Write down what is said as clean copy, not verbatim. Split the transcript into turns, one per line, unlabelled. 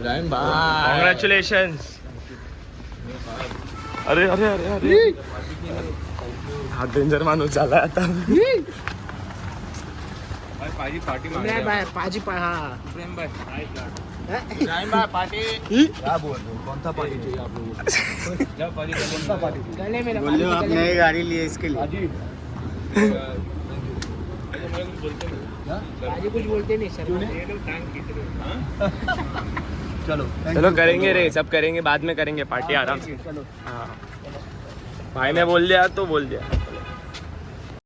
Congratulation. अरे अरे अरे अरे हा डेंजर माणूस झाला आता.
पाजी पार्टी
पाजी हा
प्रेम भाई
पार्टी
क्या बोल रहे हो? कौन सा पार्टी चाहिए आप लोगों को? क्या पार्टी? कौन सा पार्टी चाहिए?
गले में
बोले आप नई गाड़ी लिए इसके लिए.
पाजी
पाजी कुछ बोलते नहीं सर.
चलो
चलो करेंगे रे, सब करेंगे, बाद में करेंगे पार्टी आराम से. हाँ भाई ने बोल दिया तो बोल दिया.